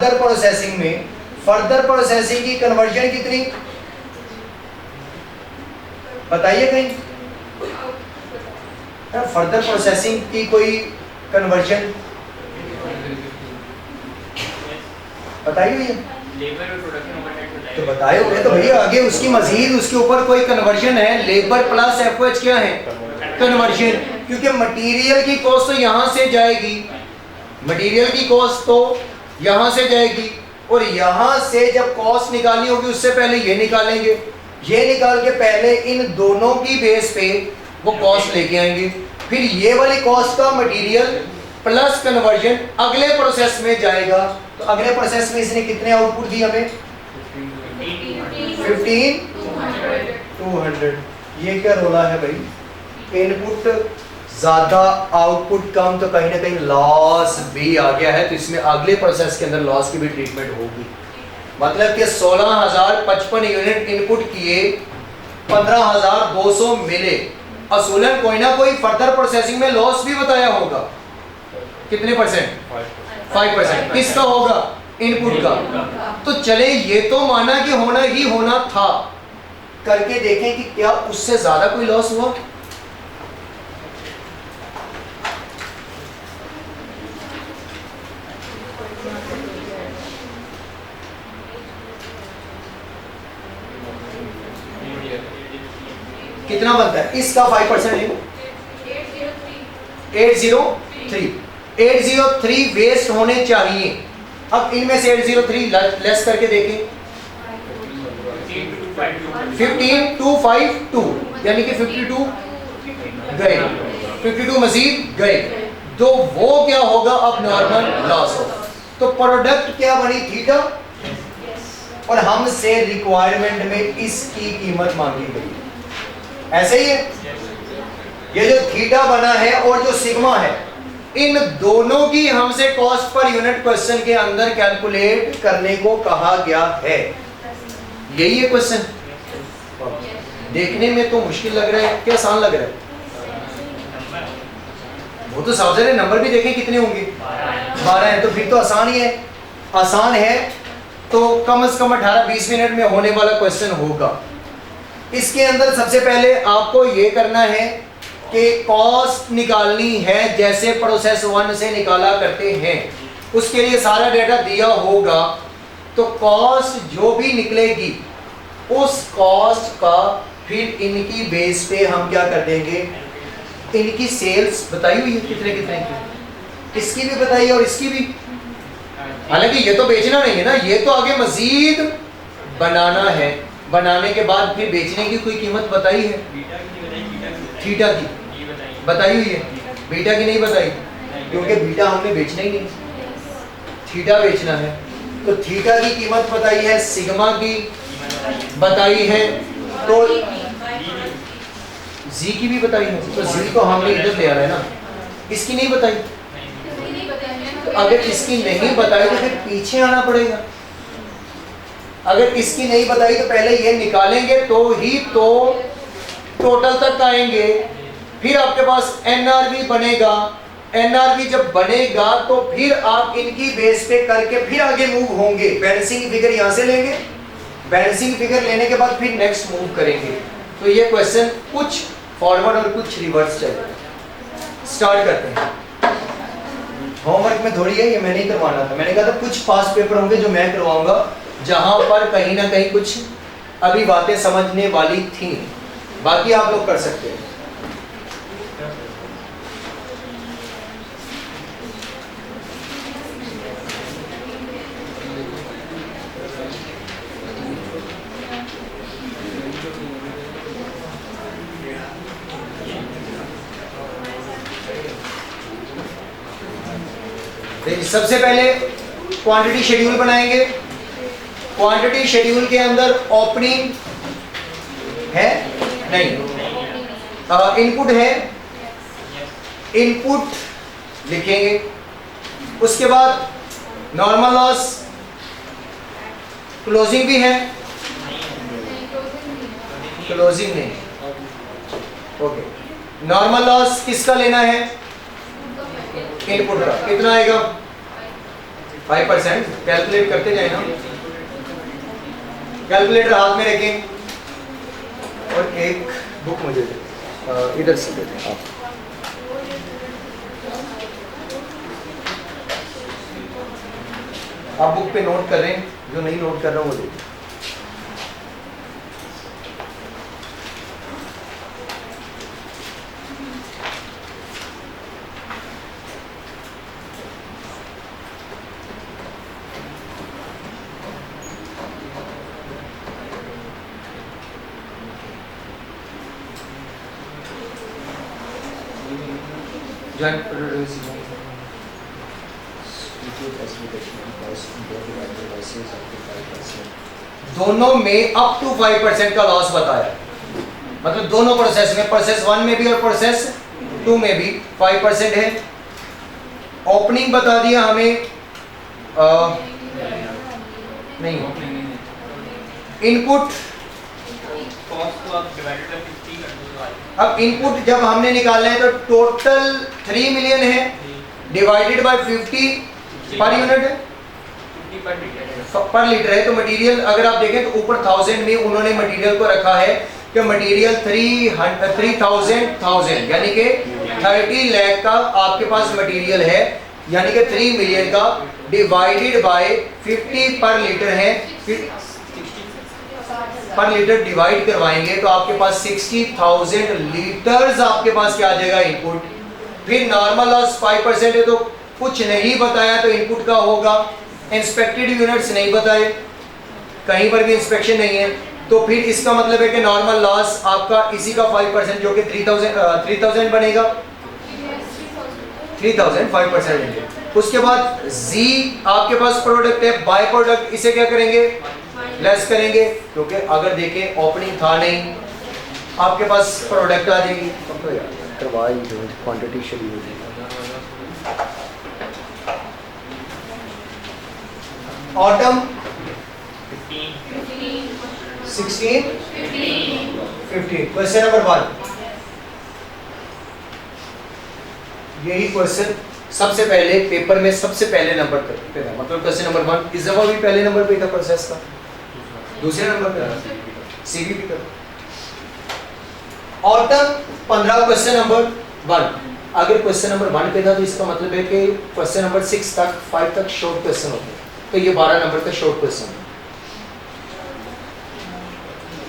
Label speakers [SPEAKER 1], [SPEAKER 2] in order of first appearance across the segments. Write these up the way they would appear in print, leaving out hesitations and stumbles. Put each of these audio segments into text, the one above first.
[SPEAKER 1] Further processing में further processing की conversion कितनी बताइए कहीं? फर्दर प्रोसेसिंग की कोई कन्वर्जन बताइए भैया। तो बताए हुए तो भैया आगे उसकी मजीद उसके ऊपर कोई कन्वर्जन है। लेबर प्लस एफओएच क्या है? कन्वर्जन। क्योंकि मटेरियल की कॉस्ट तो यहां से जाएगी, मटेरियल की कॉस्ट तो यहां से जाएगी और यहां से जब कॉस्ट निकालनी होगी उससे पहले ये निकालेंगे, ये निकाल के पहले इन दोनों की बेस पे वो कॉस्ट लेके आएंगे, फिर ये वाली कॉस्ट का मटेरियल प्लस कन्वर्जन अगले प्रोसेस में जाएगा। तो अगले प्रोसेस में इसने कितने आउटपुट दिए हमें? 15,200। ये क्या रोला है भाई? इनपुट ज्यादा आउटपुट कम, तो कहीं ना कहीं लॉस भी आ गया है। तो इसमें अगले प्रोसेस के अंदर लॉस की भी ट्रीटमेंट होगी। मतलब कि 16,055 यूनिट इनपुट किए, 15,200 मिले। असूलन कोई ना कोई फर्दर प्रोसेसिंग में लॉस भी बताया होगा। कितने परसेंट? 5%। किसका होगा? इनपुट का। तो चले ये तो माना कि होना ही होना था, करके देखें कि क्या उससे ज्यादा कोई लॉस हुआ। कितना बनता है इसका? 5% 803 वेस्ट होने चाहिए। अब इनमें से 803 लेस करके देखें, 15,252 यानी कि 52 गए, 52 मजीद गए। तो वो क्या होगा? अब नॉर्मल लॉस होगा। तो प्रोडक्ट क्या बनी? थीटा। और हमसे रिक्वायरमेंट में इसकी कीमत मांगी गई। ऐसे ही है। ये जो थीटा बना है और जो सिग्मा है, इन दोनों की हमसे कॉस्ट पर यूनिट क्वेश्चन के अंदर कैलकुलेट करने को कहा गया है। यही है क्वेश्चन। देखने में तो मुश्किल लग रहा है, क्या आसान लग रहा है? वो तो सावधान है। नंबर भी देखें कितने होंगे? 12 है। तो फिर तो आसान ही है। आसान है तो कम से कम 18-20 मिनट में होने वाला क्वेश्चन होगा। इसके अंदर सबसे पहले आपको ये करना है कि कॉस्ट निकालनी है जैसे प्रोसेस 1 से निकाला करते हैं। उसके लिए सारा डेटा दिया होगा। तो कॉस्ट जो भी निकलेगी उस कॉस्ट का फिर इनकी बेस पे हम क्या कर देंगे? इनकी सेल्स बताई हुई है कितने कितने की, इसकी भी बताइए और इसकी भी। हालांकि ये तो बेचना नहीं है ना, ये तो आगे मजीद बनाना है। बनाने के बाद फिर बेचने की कोई कीमत बताई है? थीटा की बताई हुई है, बीटा की नहीं बताई, क्योंकि बीटा हमने बेचना ही नहीं, थीटा बेचना है। तो थीटा की कीमत बताई है, सिग्मा की बताई है, तो जी की भी बताई है। तो जी को हमने इधर ले आना है ना, इसकी नहीं बताई। तो अगर इसकी नहीं बताई तो फिर पीछे आना पड़ेगा। अगर इसकी नहीं बताई तो पहले ये निकालेंगे तो ही तो टोटल तक आएंगे। फिर आपके पास एनआरवी बनेगा। एनआरवी जब बनेगा तो फिर आप इनकी बेस पे करके फिर आगे मूव होंगे। बैलेंसिंग फिगर यहां से लेंगे, बैलेंसिंग फिगर लेने के बाद फिर नेक्स्ट मूव करेंगे। तो ये क्वेश्चन कुछ फॉरवर्ड और कुछ रिवर्स चलेगा। स्टार्ट करते हैं। होमवर्क में थोड़ी है, ये मैं नहीं करवाना था। मैंने कहा था कुछ पास पेपर होंगे जो मैं करवाऊंगा, जहां पर कहीं ना कहीं कुछ अभी बातें समझने वाली थी। बाकी आप लोग कर सकते हैं। सबसे पहले क्वांटिटी शेड्यूल बनाएंगे। क्वांटिटी शेड्यूल के अंदर ओपनिंग है नहीं, इनपुट है, इनपुट लिखेंगे। उसके बाद नॉर्मल लॉस, क्लोजिंग भी है, क्लोजिंग नहीं, ओके। नॉर्मल लॉस किसका लेना है? इनपुट का। कितना आएगा? 5%। कैलकुलेट करते जाए ना, कैलकुलेटर हाथ में रखें और एक बुक मुझे दे, इधर से दे दें आप। आप बुक पे नोट कर रहे हैं, जो नहीं नोट कर रहा वो दे दें। दोनों में अप टू 5% का लॉस बताया, मतलब दोनों प्रोसेस में, प्रोसेस 1 में भी और प्रोसेस 2 में भी 5% है। ओपनिंग बता दिया हमें, नहीं इनपुट, अब इनपुट जब हमने निकालना है तो टोटल 3 मिलियन है, डिवाइडेड बाय 50 पर यूनिट है, पर लीटर है। तो मटेरियल अगर आप देखें तो ऊपर 1000 में उन्होंने मटेरियल को रखा है कि मटेरियल 3000 यानी कि 30 लाख का आपके पास मटेरियल है, यानी कि 3 मिलियन का डिवाइडेड बाय 50 पर लीटर है, पर लीटर डिवाइड करवाएंगे तो आपके पास 60,000 लीटर्स आपके पास क्या आ जाएगा इनपुट। फिर नॉर्मल लॉस 5% है तो कुछ नहीं बताया तो इनपुट का होगा, इंस्पेक्टेड यूनिट्स नहीं बताए, कहीं पर भी इंस्पेक्शन नहीं है, तो फिर इसका मतलब है कि नॉर्मल लॉस आपका इसी का 5% जो कि 3000 बनेगा, 3000 5% लेंगे। उसके बाद जी आपके पास प्रोडक्ट है, बाय प्रोडक्ट, इसे क्या करेंगे, लेस करेंगे, क्योंकि अगर देखें ओपनिंग था नहीं, आपके पास प्रोडक्ट आ जाएगी, करवाई quantity schedule. Autumn 16 15। Question number 1, यही क्वेश्चन सबसे पहले पेपर में सबसे पहले नंबर पे था, मतलब क्वेश्चन नंबर 1 इस दफा भी पहले नंबर पे था प्रोसेस का, दूसरे नंबर पे था सीबीपी का। Autumn 15 question number 1। अगर क्वेश्चन नंबर 1 पे था तो इसका मतलब है कि क्वेश्चन नंबर 6 तक 5 तक शॉर्ट क्वेश्चन होते हैं, तो ये 12 नंबर का शॉर्ट क्वेश्चन है।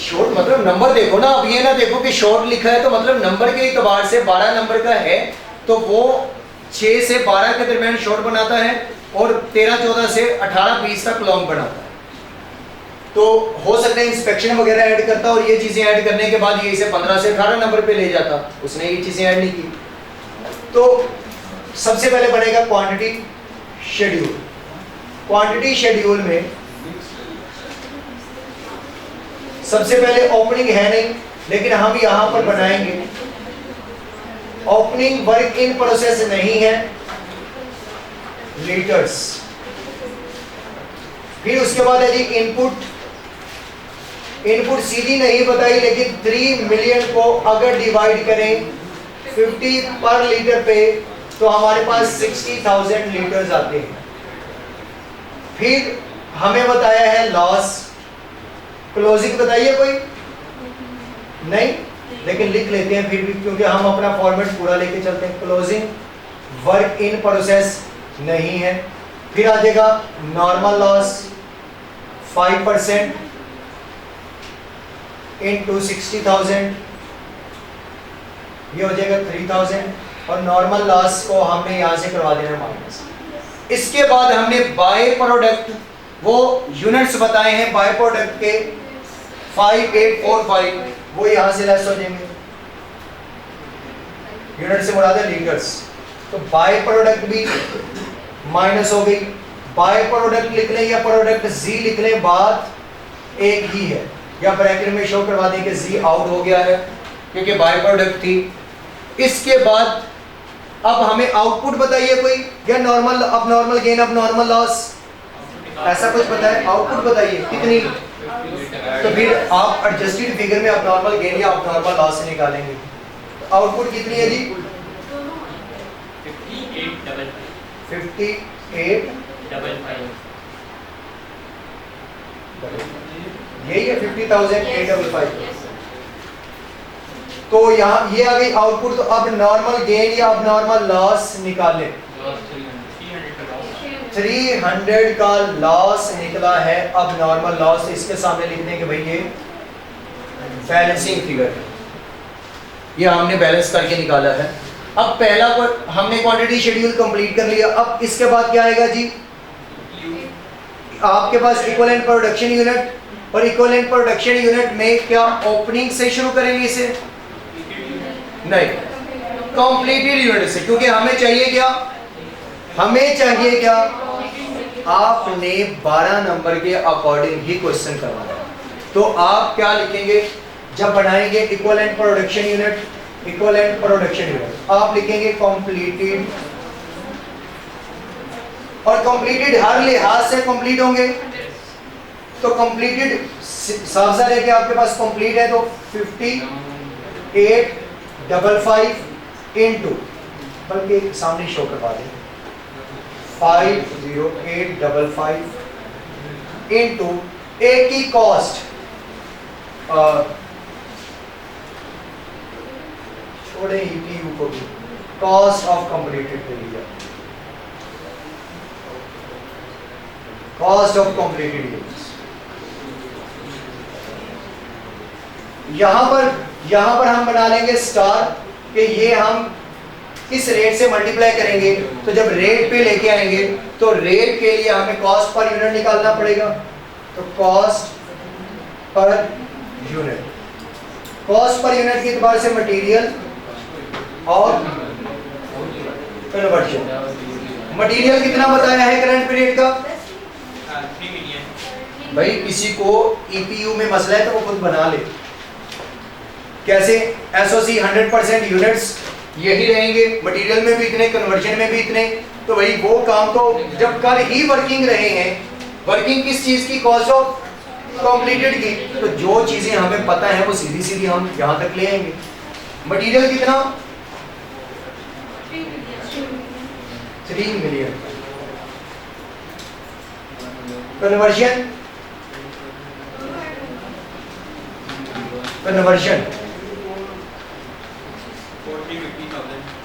[SPEAKER 1] शॉर्ट मतलब नंबर देखो ना, अब ये ना देखो कि शॉर्ट लिखा है तो मतलब नंबर के एतबार से 12 नंबर का है, तो वो 6 से 12 के दरमियान शॉर्ट बनाता है और 13-14 से 18-20 तक लॉन्ग बनाता है। तो हो सकता है इंस्पेक्शन वगैरह ऐड करता और ये चीजें ऐड करने के बाद ये इसे 15 से 18 नंबर पे ले जाता, उसने ये चीजें ऐड नहीं की। तो सबसे पहले बनेगा क्वांटिटी शेड्यूल। क्वांटिटी शेड्यूल में सबसे पहले ओपनिंग है नहीं, लेकिन हम यहां पर बनाएंगे। ओपनिंग वर्क इन प्रोसेस नहीं है, लीटर्स। फिर उसके बाद है जी इनपुट। इनपुट सीधी नहीं बताई, लेकिन 3 मिलियन को अगर डिवाइड करें 50 पर लीटर पे तो हमारे पास 60,000 लीटर्स आते हैं। फिर हमें बताया है लॉस। क्लोजिंग बताइए कोई नहीं, लेकिन लिख लेते हैं फिर भी, क्योंकि हम अपना फॉर्मेट पूरा लेके चलते हैं। क्लोजिंग वर्क इन प्रोसेस नहीं है। फिर आ जाएगा नॉर्मल लॉस 5% इनटू 60,000, ये हो जाएगा 3,000, और नॉर्मल लॉस को हमने यहां से करवा देना माइनस। इसके बाद हमने बाय प्रोडक्ट वो यूनिट्स बताए हैं, बाय प्रोडक्ट के 5845 वो यहां से लेस हो जाएंगे। यूनिट से मुराद है लीटर्स, तो बाय प्रोडक्ट भी माइनस हो गई। बाय प्रोडक्ट लिख लें या प्रोडक्ट जी लिख लें, बात एक ही है, या ब्रैकेट में शो करवा दें कि जी आउट हो गया है क्योंकि बाय प्रोडक्ट थी। इसके बाद अब हमें आउटपुट बताइए कोई, या नॉर्मल, अब नॉर्मल गेन, अब नॉर्मल लॉस, ऐसा कुछ बताए, आउटपुट बताइए कितनी। तो फिर आप एडजस्टेड फिगर में अब नॉर्मल गेन या अब नॉर्मल लॉस से निकालेंगे। आउटपुट कितनी है जी 58 यही है 50,855। तो यहाँ ये आ गई आउटपुट। तो अब नॉर्मल गेन या अब नॉर्मल लॉस निकालें। 300 का लॉस निकला है। अब नॉर्मल लॉस इसके सामने लिखने के भाई ये बैलेंसिंग फिगर है, ये हमने बैलेंस करके निकाला है। अब पहला हमने क्वांटिटी शेड्यूल कंप्लीट कर लिया। अब इसके बाद क्या आएगा जी, आपके पास इक्विवेलेंट प्रोडक्शन यूनिट, और इक्विवेलेंट प्रोडक्शन यूनिट में क्या ओपनिंग से शुरू करेंगे इसे? नहीं, कंप्लीटेड यूनिट से, क्योंकि हमें चाहिए क्या, हमें चाहिए क्या, आपने 12 नंबर के अकॉर्डिंग ही क्वेश्चन करवाना है। तो आप क्या लिखेंगे जब बनाएंगे equivalent production unit? Equivalent production unit आप लिखेंगे कंप्लीटेड, और कंप्लीटेड हर लिहाज से कंप्लीट होंगे। तो कंप्लीटेड साफ सा लेके आपके पास कंप्लीट है, तो 5855 इनटू, बल्कि सामने शो करवा दें, 50855 इनटू ए की कॉस्ट, छोड़े ईपीयू को भी, कॉस्ट ऑफ कंप्लीटेड ले लिया, कॉस्ट ऑफ कंप्लीटेड यूनिट्स। यहां पर हम बना लेंगे स्टार कि ये हम किस रेट से मल्टीप्लाई करेंगे। तो जब रेट पे लेके आएंगे तो रेट के लिए हमें कॉस्ट पर यूनिट निकालना पड़ेगा। तो cost per unit, cost per unit के एतबार से मटेरियल और कन्वर्जन। मटेरियल कितना बताया है करंट पीरियड का?
[SPEAKER 2] 3 मिलियन।
[SPEAKER 1] भाई किसी को ईपीयू में मसला है तो वो खुद बना ले। कैसे? एसओसी 100% यूनिट्स यही रहेंगे, मटेरियल में भी इतने, कन्वर्जन में भी इतने। तो भाई वो काम तो जब कल ही वर्किंग रहे हैं, वर्किंग किस चीज की? कॉस्ट ऑफ कंप्लीटेड की। तो जो चीजें हमें पता है वो सीधी सीधी हम यहां तक ले आएंगे। मटेरियल कितना? 3 मिलियन। Conversion, conversion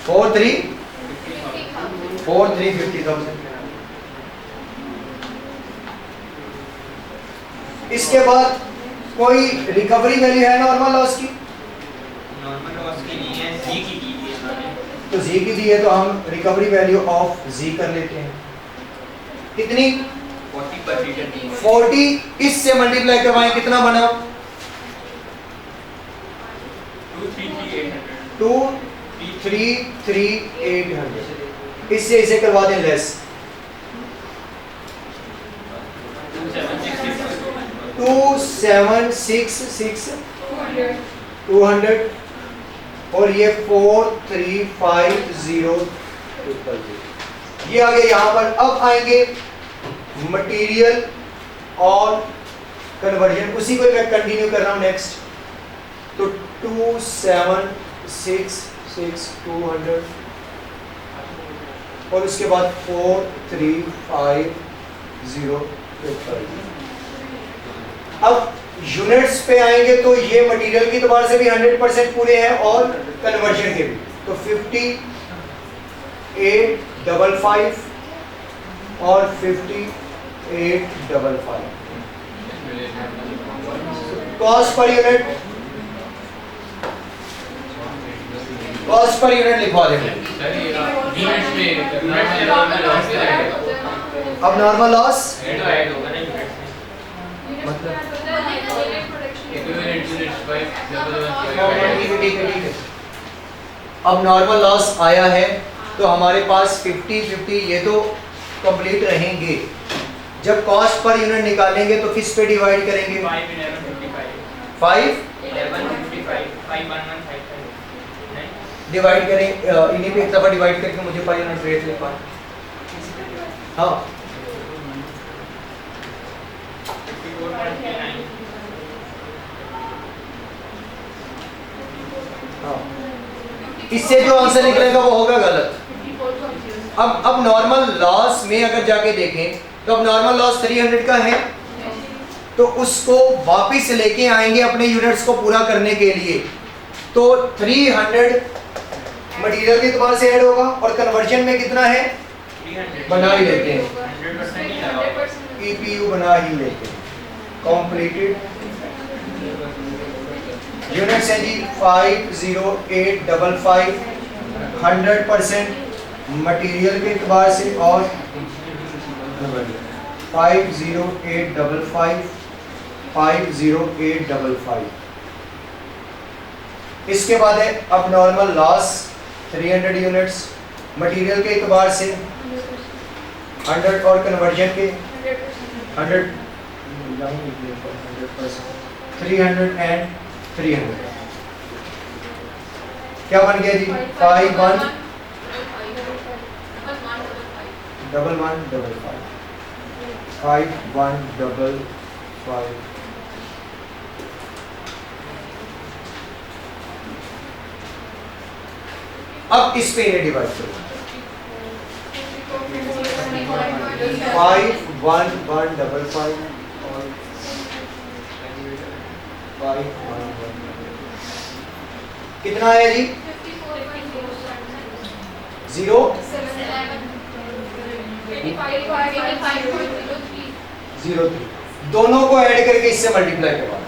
[SPEAKER 1] 4,350,000। इसके बाद कोई रिकवरी वैल्यू है नॉर्मल लॉस की?
[SPEAKER 2] नॉर्मल लॉस की नहीं है, जी की दी है हमने।
[SPEAKER 1] तो जी की दी है तो हम रिकवरी वैल्यू ऑफ जी कर लेते हैं। कितनी? 40। इससे मल्टीप्लाई करवाएं, कितना बना? 233,800। इससे इसे करवा दें लेस, 2766 और ये 4350। ये आ गए यहाँ पर। अब आएंगे मटेरियल और कन्वर्जन, उसी को मैं कंटिन्यू कर रहा हूँ नेक्स्ट। तो 2766 और उसके बाद 4350। अब यूनिट्स पे आएंगे तो ये मटेरियल की एतबार से भी 100% पूरे हैं और कन्वर्जन के भी। तो 5855 और 5855। Cost per unit, cost per unit लिखवा देंगे। अब नॉर्मल लॉस मतलब अब नॉर्मल लॉस आया है तो हमारे पास 50-50 ये तो कंप्लीट रहेंगे। जब कॉस्ट पर यूनिट निकालेंगे तो किस पे डिवाइड करेंगे? 5 डिवाइड करें, इन्हीं पे एक दफा डिवाइड करके मुझे पर यूनिट रेट लिखवा। हाँ, इससे जो आंसर निकलेगा वो होगा गलत। अब नॉर्मल लॉस में अगर जाके देखें तो अब नॉर्मल लॉस 300 का है, तो उसको वापिस लेके आएंगे अपने यूनिट्स को पूरा करने के लिए। तो 300 मटेरियल के एतबार से ऐड होगा और कन्वर्जन में कितना है
[SPEAKER 2] 300
[SPEAKER 1] बना ही लेते हैं,
[SPEAKER 2] 100% ही लगा।
[SPEAKER 1] ईपीयू बना ही लेते हैं। कंप्लीटेड यूनिट्स हैं जी 50855 100% मटेरियल के एतबार से और 50855 50855। इसके बाद है अब नॉर्मल लॉस 300 यूनिट्स मटेरियल के एतबार से 100 और कन्वर्जन के 100 300 एंड 300 क्या बन गया जी 5155 अब इस पे इन्हें डिवाइड करो 5155 और 5111 कितना है जी 0 03 दोनों को ऐड करके इससे मल्टीप्लाई करवा